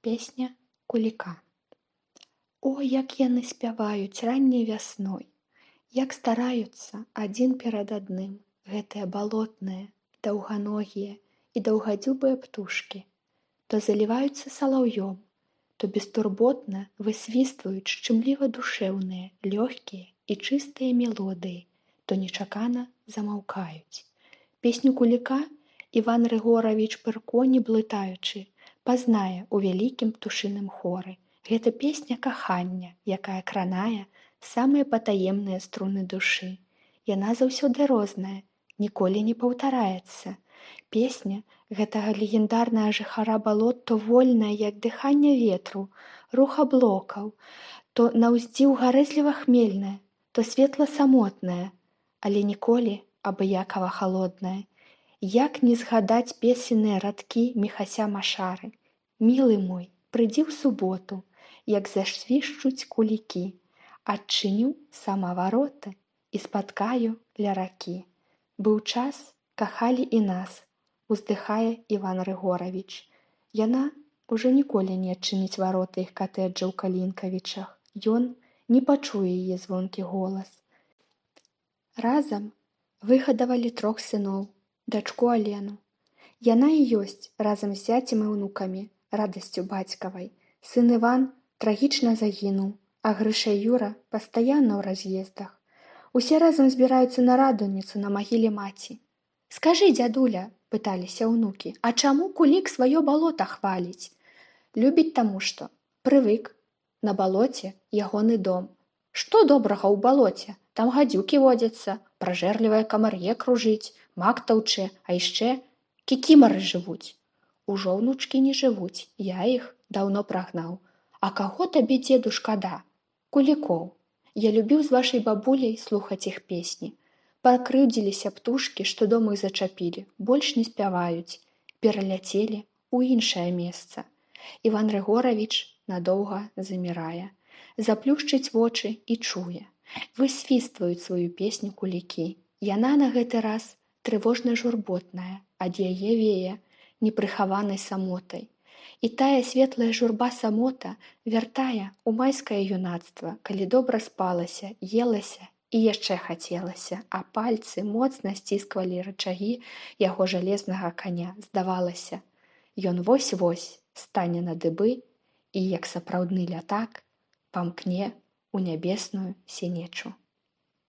Песня куліка. О, як яны спяваюць ранняй вясной, як стараюцца адзін перад адным гэтыя балотныя, даўганогія і даўгадзюбыя птушкі, то заліваюцца салаўём, то бестурботна высвістваюць шчымліва душэўныя, лёгкія і чыстыя мелодыі, то нечакана замаўкаюць. Песню куліка Іван Рыгоравіч Пырко, не блытаючы, пазнае ў вялікім птушыным хоры. Гэта песня кахання, якая кранае самыя патаемныя струны душы. Яна заўсёды розная, ніколі не паўтараецца. Песня гэтага легендарнага жыхара балот то вольная, як дыханне ветру, рух аблокаў, то наўздзіў гарэзліва хмельная, то светла самотная, але ніколі абыякава халодная. Як не згадаць песенныя радкі Міхася Машары. Мілы мой, прыйдзі ў суботу, як заświszczуць кулікі, адчыню сама вароты і спаткаю ля ракі. Быў час, кахалі і нас, уздыхае Іван Рыгоравіч. Яна ўжо ніколі не адчыніць вароты іх катэджа ў Калінкавічах. Ён не пачуе яе звонкі голас. Разам выгадавалі 3 сыноў, дачку Алену. Яна і ёсць разам з зяцем і ўнукамі, радасцю бацькавай. Сын Іван трагічна загінуў, а Грыша і Юра пастаянна ў раз'ездах. Усе разам збіраюцца на радоніцу на магіле маці. «Скажы, дзядуля, — пыталіся ўнукі, — а чаму кулік сваё балота хваліць?» «Любіць таму што. Прывык. На балоце ягоны дом. Што добрага ў балоце? Там гадзюкі водзяцца, пражэрлівае камар'е кружыць, мак таўчэ, а яшчэ кікімары жывуць». «Ужо ўнучкі не жывуць, я іх даўно прагнаў. А каго табе, дзеду, шкада?» «Кулікоў. Я любіў з вашай бабуляй слухаць іх песні. Пакрыўдзіліся птушкі, што дом іх зачапілі, больш не спяваюць, пераляцелі ў іншае месца». Іван Рыгоравіч надоўга замірае, заплюшчыць вочы і чуе. Высвістваюць сваю песню кулікі. Яна на гэты раз трывожна-журботная, ад яе вее непрыхаванай самотай. І тая светлая журба самота вяртае ў майскае юнацтва, калі добра спалася, елася і яшчэ хацелася, а пальцы моцна сцісквалі рычагі яго жалезнага каня. Здавалася, ён вось-вось стане на дыбы і, як сапраўдны лятак, памкне ў нябесную сінечу.